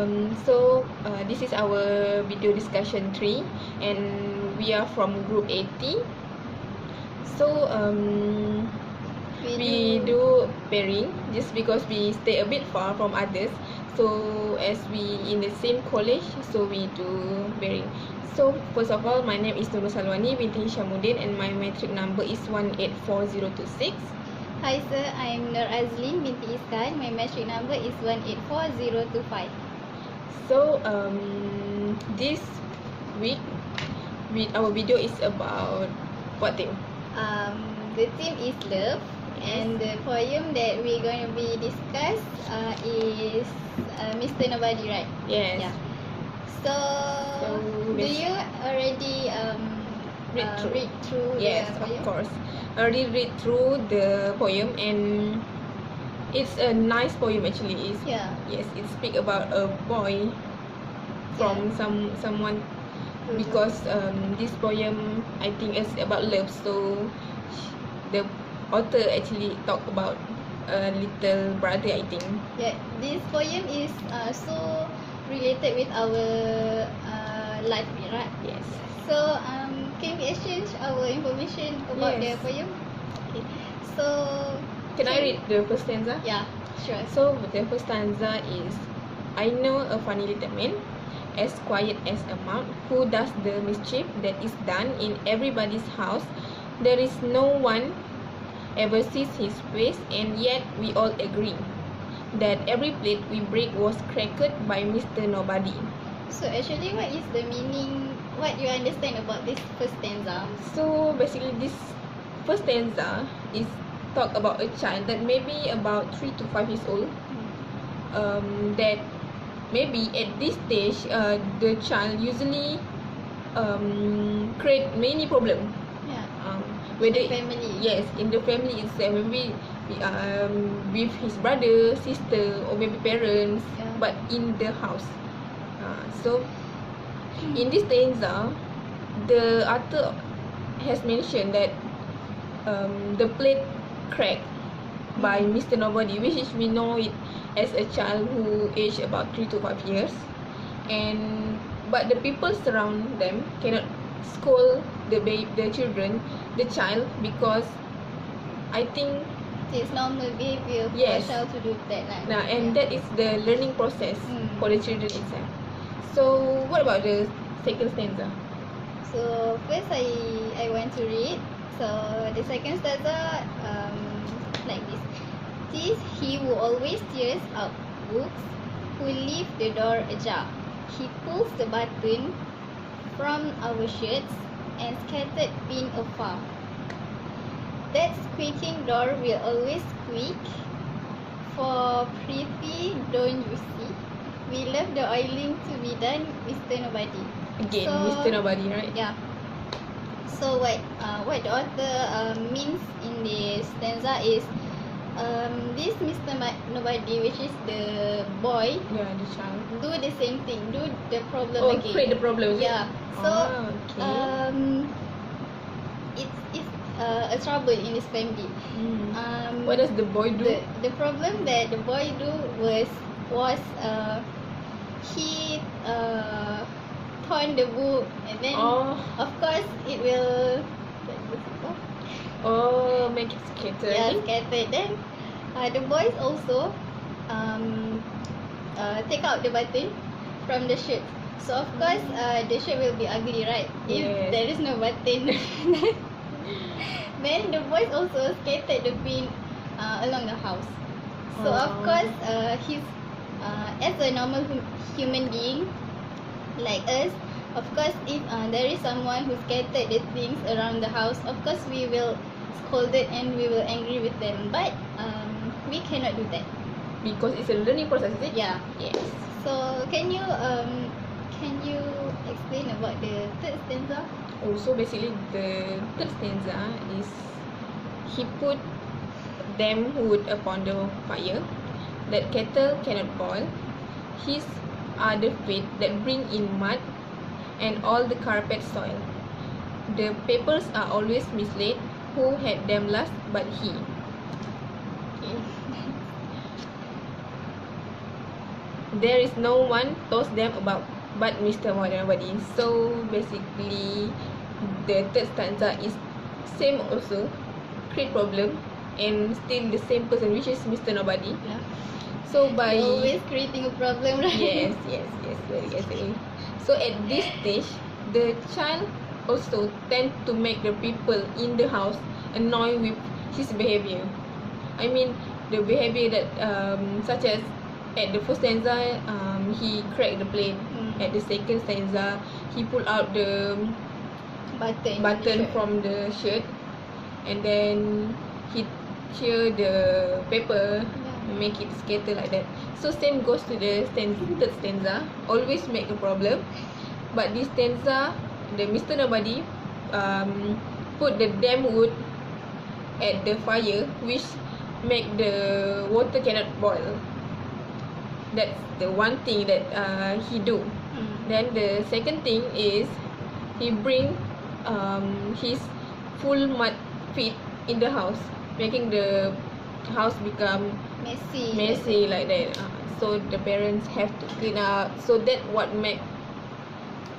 This is our video discussion 3, and we are from group 80. So we do pairing just because we stay a bit far from others. So as we in the same college, so we do pairing. So first of all, my name is Nurul Salwani binti Hishamuddin, and my matric number is 184026. Hi sir, I'm Nur Azlin binti Iskan. My matric number is 184025. So this week our video is about what theme? The theme is love, and the poem that we're going to be discuss is Mr. Nobody, right? Yes. Yeah. So do you already read through Yes, the of poem? course. I already read through the poem, and it's a nice poem actually. Yeah. Yes, it speaks about a boy from someone, because this poem I think is about love. So the author actually talk about a little brother, I think. Yeah, this poem is so related with our life, right? Yes. So can we exchange our information about Yes. the poem? Okay. So Can I read the first stanza? Yeah, sure. So the first stanza is, I know a funny little man, as quiet as a mouse, who does the mischief that is done in everybody's house. There is no one ever sees his face, and yet we all agree that every plate we break was cracked by Mr. Nobody. So actually, what is the meaning? What you understand about this first stanza? So basically, this first stanza is talk about a child that maybe about 3 to 5 years old. That maybe at this stage, the child usually create many problems. Yeah. Whether The family. Yes, in the family itself, maybe with his brother, sister, or maybe parents, Yeah. but in the house. So in this stanza, the author has mentioned that the plate cracked by Mr. Nobody, which is we know it as a child who aged about 3 to 5 years, but the people surround them cannot scold the children, the child, because I think It's normal behavior for Yes. a child to do that, right? and that is the learning process for the children itself. So what about the second stanza? So first I want to read. So the second stanza like this. Tis he who always tears out books, who leave the door ajar. He pulls the button from our shirts and scattered pin afar. That squeaking door will always squeak. For pretty, don't you see? We love the oiling to be done, Mr. Nobody. Again, So- Mr. Nobody, right? Yeah. So what the author means in this stanza is this Mr. Nobody, which is the boy, Yeah, the child. do the same thing, do the problem Oh, again. create the problem. is it? Yeah. So okay. it's a trouble in his family. What does the boy do? The problem that the boy do was he torn the book, and then of course it will Make it scattered. scattered. Then the boys also take out the button from the shirt. So of course the shirt will be ugly, right? If Yes. there is no button. Then the boys also scattered the pin along the house. So of course he's as a normal human being like us, of course if there is someone who scattered the things around the house, of course we will scold it and we will angry with them, but we cannot do that. Because it's a learning process, is it? Yeah. Yes. So can you explain about the third stanza? So basically the third stanza is, he put them wood upon the fire, that kettle cannot boil. His are the feet that bring in mud, and all the carpet soil. The papers are always mislaid. Who had them last but he? Okay. there is no one told them about but Mr. Nobody. So basically, the third stanza is same also, create problem, and still the same person, which is Mr. Nobody. Yeah. So by Always creating a problem, right? yes, very exactly. So at this stage, the child also tend to make the people in the house annoyed with his behavior. I mean, the behavior that such as at the first stanza, he cracked the plate. At the second stanza, he pulled out the button from the shirt, and then he tear the paper, make it scatter like that. So same goes to the third stanza, always make a problem. But this stanza, the Mr. Nobody put the damn wood at the fire, which make the water cannot boil. That's the one thing that he do. Then the second thing is he bring his full mud feet in the house, making the house become messy like that. So the parents have to clean up. So that what make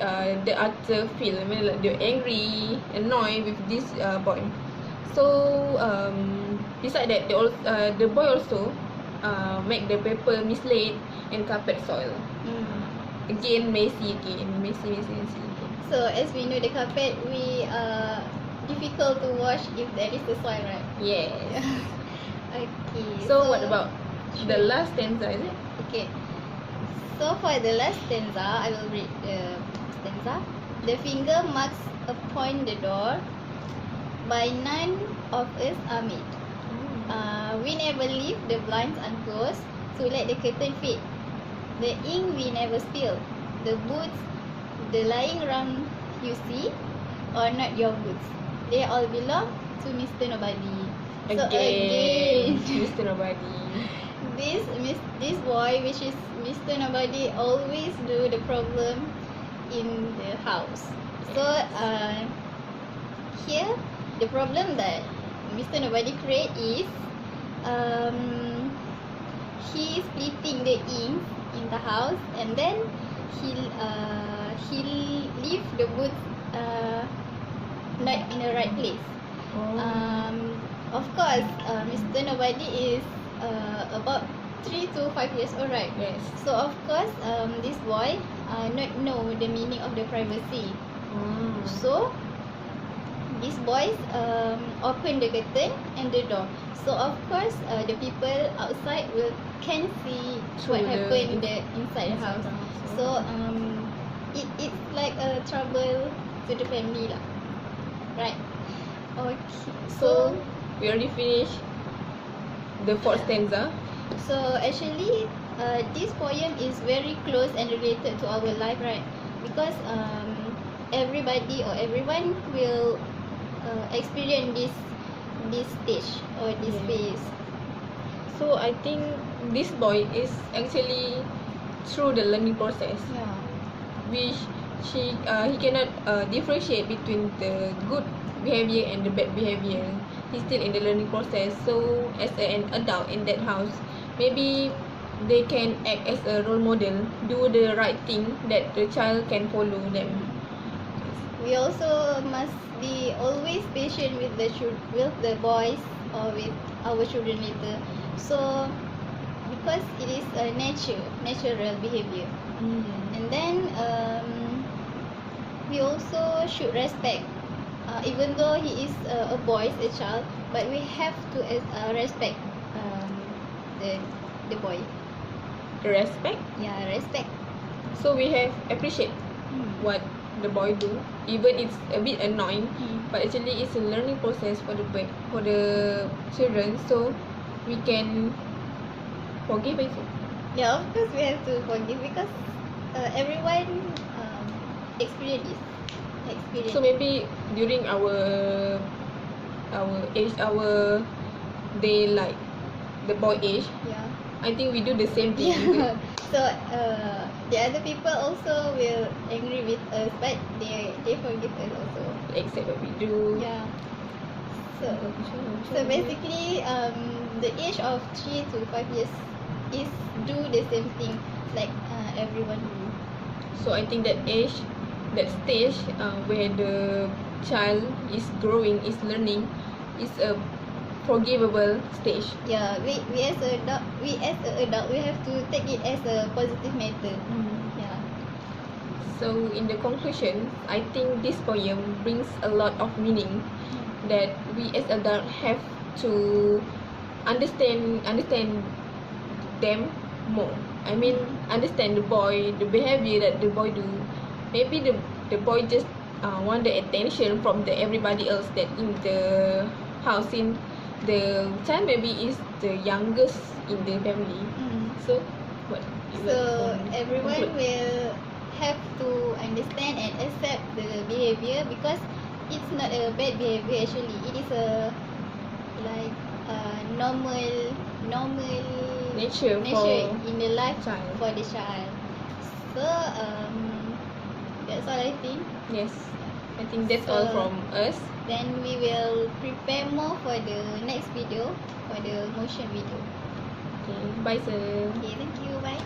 the other feel, I mean, like they're angry, annoyed with this boy. So beside that, the boy also make the paper mislaid and carpet soil. Again, messy again. So as we know, the carpet difficult to wash if there is the soil, right? Yes. Okay. So what about the last stanza, is it? Okay. So for the last stanza, I will read the stanza. The finger marks upon the door, by none of us are made. We never leave the blinds unclosed to let the curtain fade. The ink we never spill. The boots, the lying round you see, are not your boots. They all belong to Mr. Nobody. So again, Mr. Nobody. This boy, which is Mr. Nobody, always do the problem in the house. So here the problem that Mr. Nobody create is he splitting the ink in the house, and then he leave the boots not in the right place. Of course, Mr. Nobody is about 3 to 5 years old, right? Yes. So of course, this boy not know the meaning of the privacy. So these boys open the curtain and the door. So of course, the people outside can see what happened inside the house. So it's like a trouble to the family lah. Right. Okay. So we already finished the fourth stanza. So actually, this poem is very close and related to our life, right? Because everybody or everyone will experience this stage or this phase. So I think this boy is actually through the learning process, Yeah. which he cannot differentiate between the good behavior and the bad behavior. He's still in the learning process. So as an adult in that house, maybe they can act as a role model, do the right thing that the child can follow them. We also must be always patient with the boys or with our children later. So because it is a natural behavior. And then we also should respect, even though he is a boy, a child, but we have to respect the boy. Respect. Yeah, respect. So we have appreciate what the boy do, even it's a bit annoying, but actually it's a learning process for the children. So we can forgive it. Yeah, of course we have to forgive because everyone experience this. So maybe during our age, our day, like the boy age, Yeah. I think we do the same thing. Yeah. So the other people also will angry with us, but they forgive us also. Accept what we do. Yeah. So basically, the age of 3 to 5 years is do the same thing. like everyone do. So I think that age, that stage where the child is growing, is learning, is a forgivable stage. Yeah, we as a adult we have to take it as a positive matter. Yeah. So in the conclusion, I think this poem brings a lot of meaning that we as adults have to understand them more. I mean, understand the boy, the behavior that the boy do. Maybe the boy just want the attention from the everybody else that in the house. In the child maybe is the youngest in the family. So what? So everyone will have to understand and accept the behavior, because it's not a bad behavior actually. It is a like normal nature in the life child. for the child. So that's all I think. Yes, I think that's all So- from us. Then we will prepare more for the next video, for the motion video. Okay, bye sir. Okay, thank you. Bye.